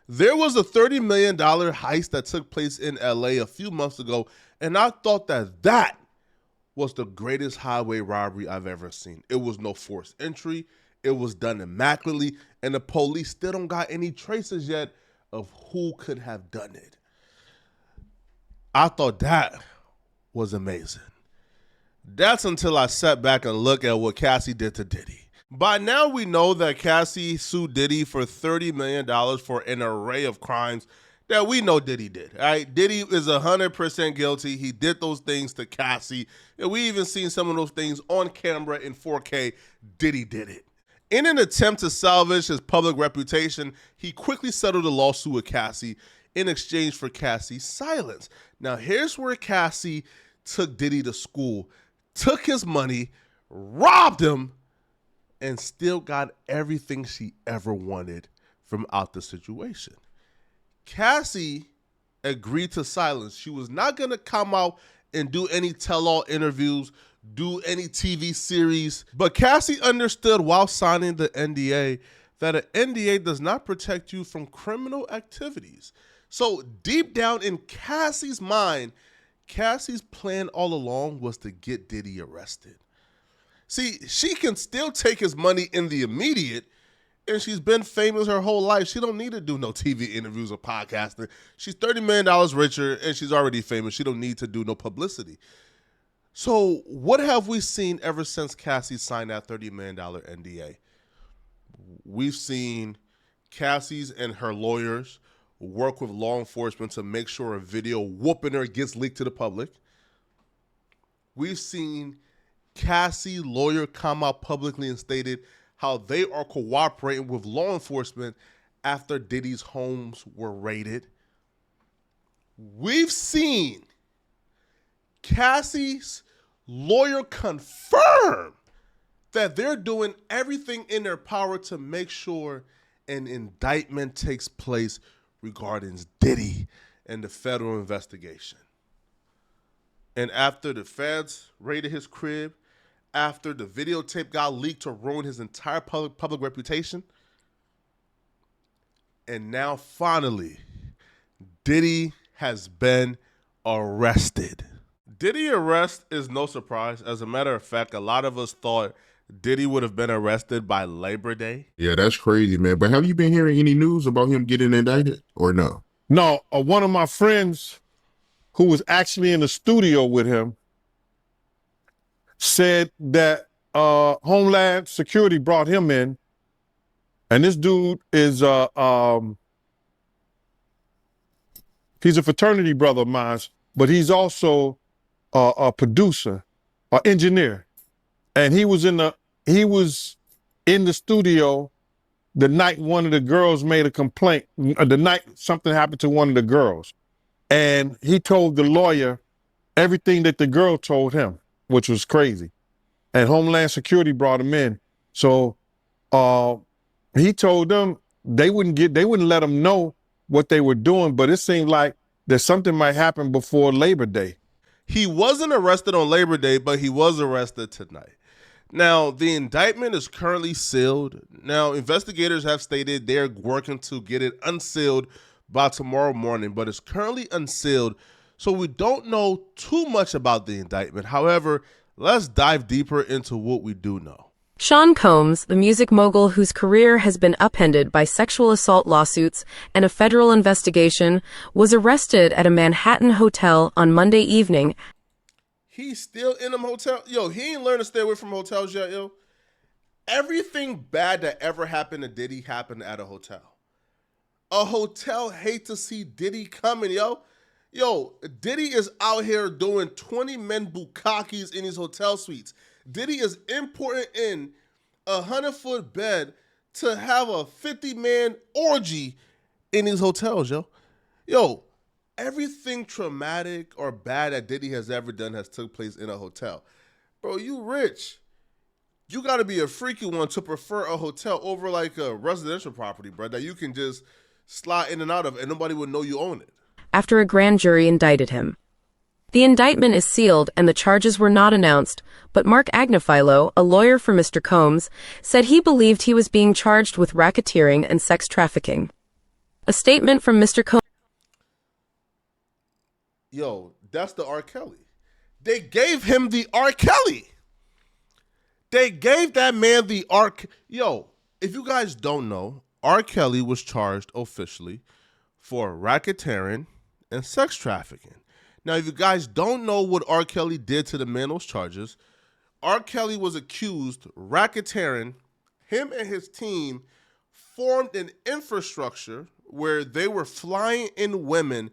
There was a $30 million heist that took place in LA a few months ago, and I thought that was the greatest highway robbery I've ever seen. It was no forced entry. It was done immaculately, and the police still don't got any traces yet of who could have done it. I thought that was amazing. That's until I sat back and looked at what Cassie did to Diddy. By now, we know that Cassie sued Diddy for $30 million for an array of crimes that we know Diddy did. All right? Diddy is 100% guilty. He did those things to Cassie. And we even seen some of those things on camera in 4K. Diddy did it. In an attempt to salvage his public reputation, he quickly settled a lawsuit with Cassie in exchange for Cassie's silence. Now, here's where Cassie took Diddy to school, took his money, robbed him, and still got everything she ever wanted from out the situation. Cassie agreed to silence. She was not going to come out and do any tell-all interviews, do any TV series. But Cassie understood while signing the NDA that an NDA does not protect you from criminal activities. So deep down in Cassie's mind, Cassie's plan all along was to get Diddy arrested. See, she can still take his money in the immediate, and she's been famous her whole life. She don't need to do no TV interviews or podcasting. She's $30 million richer, and she's already famous. She don't need to do no publicity. So what have we seen ever since Cassie signed that $30 million NDA? We've seen Cassie's and her lawyers work with law enforcement to make sure a video whooping her gets leaked to the public. We've seen Cassie's lawyer come out publicly and stated how they are cooperating with law enforcement after Diddy's homes were raided. We've seen Cassie's lawyer confirm that they're doing everything in their power to make sure an indictment takes place regarding Diddy and the federal investigation. And after the feds raided his crib, after the videotape got leaked to ruin his entire public reputation, and now finally, Diddy has been arrested. Diddy arrest is no surprise. As a matter of fact, a lot of us thought Diddy would have been arrested by Labor Day. Yeah, that's crazy, man. But have you been hearing any news about him getting indicted or no? No, one of my friends who was actually in the studio with him said that Homeland Security brought him in, and this dude is he's a fraternity brother of mine, but he's also a producer, an engineer, and he was in the studio the night one of the girls made a complaint. The night something happened to one of the girls, and he told the lawyer everything that the girl told him, which was crazy. And Homeland Security brought him in. So he told them they wouldn't let him know what they were doing, but it seemed like that something might happen before Labor Day. He wasn't arrested on Labor Day, but he was arrested tonight. Now, the indictment is currently sealed. Now, investigators have stated they're working to get it unsealed by tomorrow morning, but it's currently unsealed, so we don't know too much about the indictment. However, let's dive deeper into what we do know. Sean Combs, the music mogul whose career has been upended by sexual assault lawsuits and a federal investigation, was arrested at a Manhattan hotel on Monday evening. He's still in them hotel. Yo, he ain't learned to stay away from hotels yet, yo. Everything bad that ever happened to Diddy happened at a hotel. A hotel hate to see Diddy coming, yo. Yo, Diddy is out here doing 20 men bukakis in his hotel suites. Diddy is importing in a 100-foot bed to have a 50-man orgy in his hotels, yo. Yo, everything traumatic or bad that Diddy has ever done has took place in a hotel. Bro, you rich. You got to be a freaky one to prefer a hotel over like a residential property, bro, that you can just slide in and out of and nobody would know you own it. After a grand jury indicted him. The indictment is sealed and the charges were not announced, but Mark Agnifilo, a lawyer for Mr. Combs, said he believed he was being charged with racketeering and sex trafficking. A statement from Mr. Combs. Yo, that's the R. Kelly. They gave him the R. Kelly. They gave that man the R. Yo, if you guys don't know, R. Kelly was charged officially for racketeering and sex trafficking. Now, if you guys don't know what R. Kelly did to the man those charges, R. Kelly was accused racketeering. Him and his team formed an infrastructure where they were flying in women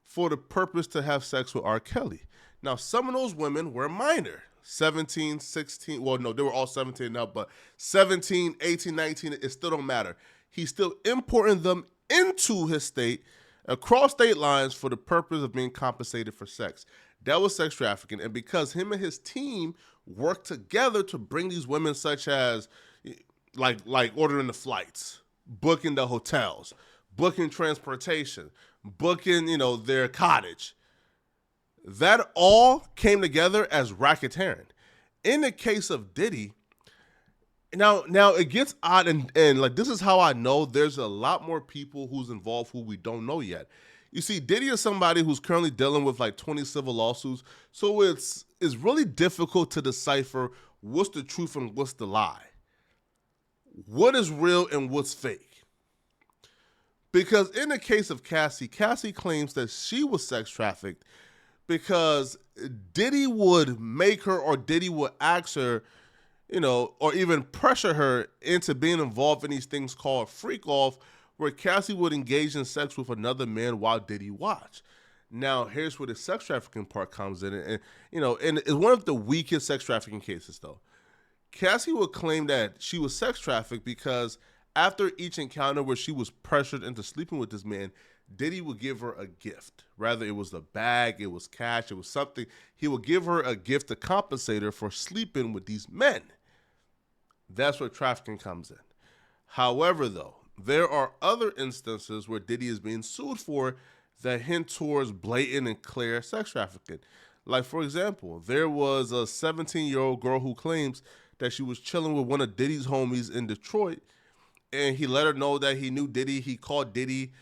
for the purpose to have sex with R. Kelly. Now, some of those women were minor, 17, 16. Well, no, they were all 17 now, but 17, 18, 19, it still don't matter. He's still importing them into his state, across state lines, for the purpose of being compensated for sex. That was sex trafficking. And because him and his team worked together to bring these women, such as like ordering the flights, booking the hotels, booking transportation, booking, their cottage, that all came together as racketeering. In the case of Diddy, now it gets odd, and like, this is how I know there's a lot more people who's involved who we don't know yet. You see, Diddy is somebody who's currently dealing with like 20 civil lawsuits, so it's really difficult to decipher what's the truth and what's the lie, what is real and what's fake. Because in the case of Cassie claims that she was sex trafficked because Diddy would make her, or Diddy would ask her, or even pressure her into being involved in these things called freak off, where Cassie would engage in sex with another man while Diddy watched. Now, here's where the sex trafficking part comes in, and it's one of the weakest sex trafficking cases, though. Cassie would claim that she was sex trafficked because after each encounter where she was pressured into sleeping with this man, Diddy would give her a gift. Rather, it was a bag, it was cash, it was something. He would give her a gift to compensate her for sleeping with these men. That's where trafficking comes in. However, though, there are other instances where Diddy is being sued for that hint towards blatant and clear sex trafficking. Like, for example, there was a 17-year-old girl who claims that she was chilling with one of Diddy's homies in Detroit, and he let her know that he knew Diddy. He called Diddy.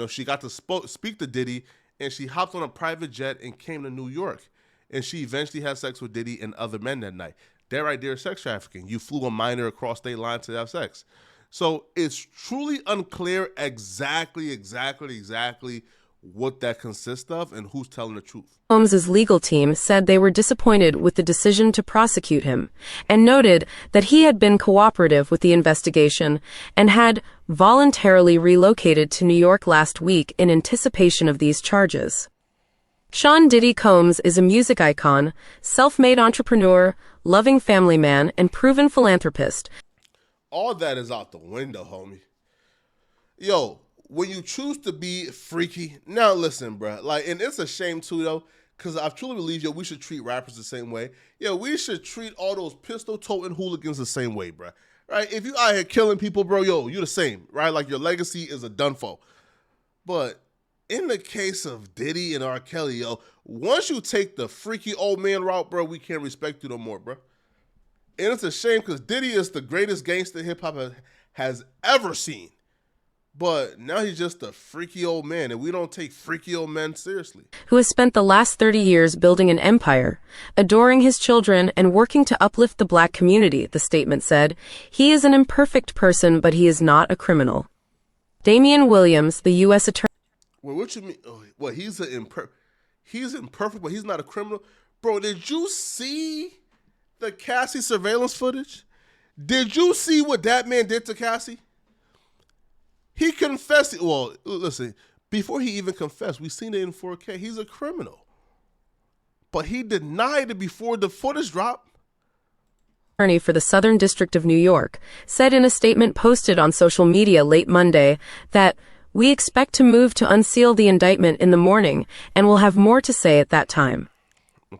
She got to speak to Diddy, and she hopped on a private jet and came to New York. And she eventually had sex with Diddy and other men that night. That right there is sex trafficking. You flew a minor across state lines to have sex. So it's truly unclear exactly what that consists of and who's telling the truth. Combs' legal team said they were disappointed with the decision to prosecute him and noted that he had been cooperative with the investigation and had voluntarily relocated to New York last week in anticipation of these charges. Sean Diddy Combs is a music icon, self-made entrepreneur, loving family man, and proven philanthropist. All that is out the window, homie. Yo, when you choose to be freaky, now listen, bro. And it's a shame too, though, because I truly believe, we should treat rappers the same way. We should treat all those pistol-toting hooligans the same way, bro. Right? If you out here killing people, bro, you're the same, right? Like, your legacy is a done for. But in the case of Diddy and R. Kelly, once you take the freaky old man route, bro, we can't respect you no more, bro. And it's a shame because Diddy is the greatest gangster hip-hop has ever seen. But now he's just a freaky old man, and we don't take freaky old men seriously. Who has spent the last 30 years building an empire, adoring his children, and working to uplift the black community, the statement said. He is an imperfect person, but he is not a criminal. Damian Williams, the U.S. attorney. Well, what you mean? He's imperfect, but he's not a criminal? Bro, did you see the Cassie surveillance footage? Did you see what that man did to Cassie? He confessed. Well, listen, before he even confessed, we seen it in 4K. He's a criminal. But he denied it before the footage dropped. Attorney for the Southern District of New York said in a statement posted on social media late Monday that we expect to move to unseal the indictment in the morning and will have more to say at that time.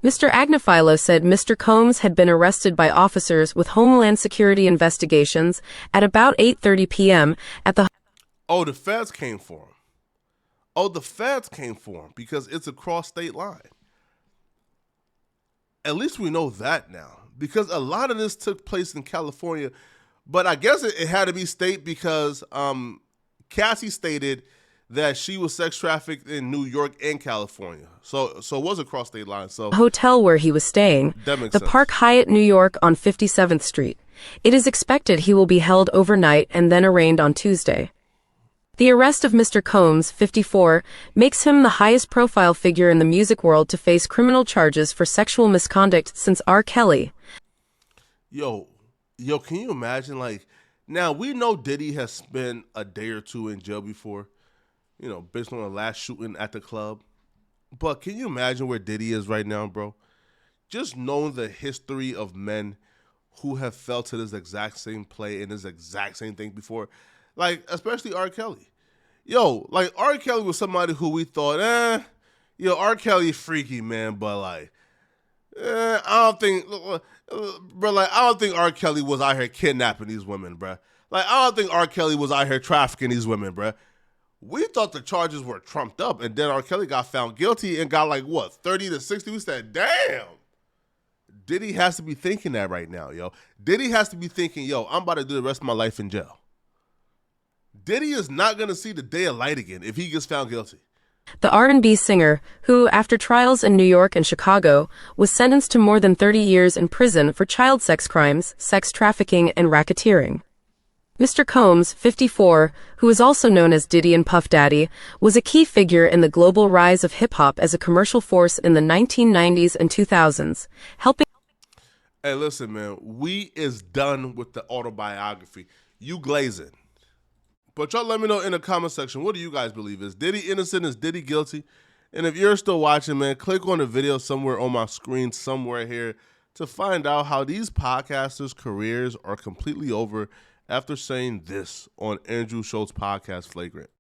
Mr. Agnifilo said Mr. Combs had been arrested by officers with Homeland Security investigations at about 8:30 p.m. at the... Oh, the feds came for him. Because it's across state line. At least we know that now. Because a lot of this took place in California. But I guess it had to be state because Cassie stated that she was sex trafficked in New York and California. So it was across state lines. So Hotel where he was staying, that makes the sense. Park Hyatt New York on 57th Street. It is expected he will be held overnight and then arraigned on Tuesday. The arrest of Mr. Combs, 54, makes him the highest profile figure in the music world to face criminal charges for sexual misconduct since R. Kelly. Yo, can you imagine? Like, now we know Diddy has spent a day or two in jail before, based on the last shooting at the club. But can you imagine where Diddy is right now, bro? Just knowing the history of men who have fell to this exact same play and this exact same thing before, like, especially R. Kelly. Yo, like, R. Kelly was somebody who we thought, R. Kelly freaky, man, but like, I don't think, bro, like, I don't think R. Kelly was out here kidnapping these women, bro. Like, I don't think R. Kelly was out here trafficking these women, bro. We thought the charges were trumped up, and then R. Kelly got found guilty and got, like, what, 30 to 60? We said, damn. Diddy has to be thinking that right now, yo. Diddy has to be thinking, yo, I'm about to do the rest of my life in jail. Diddy is not going to see the day of light again if he gets found guilty. The R&B singer, who, after trials in New York and Chicago, was sentenced to more than 30 years in prison for child sex crimes, sex trafficking, and racketeering. Mr. Combs, 54, who is also known as Diddy and Puff Daddy, was a key figure in the global rise of hip-hop as a commercial force in the 1990s and 2000s, helping... Hey, listen, man, we is done with the autobiography. You glazing. But y'all let me know in the comment section, what do you guys believe? Is Diddy innocent? Is Diddy guilty? And if you're still watching, man, click on the video somewhere on my screen, somewhere here, to find out how these podcasters' careers are completely over after saying this on Andrew Schultz's podcast, Flagrant.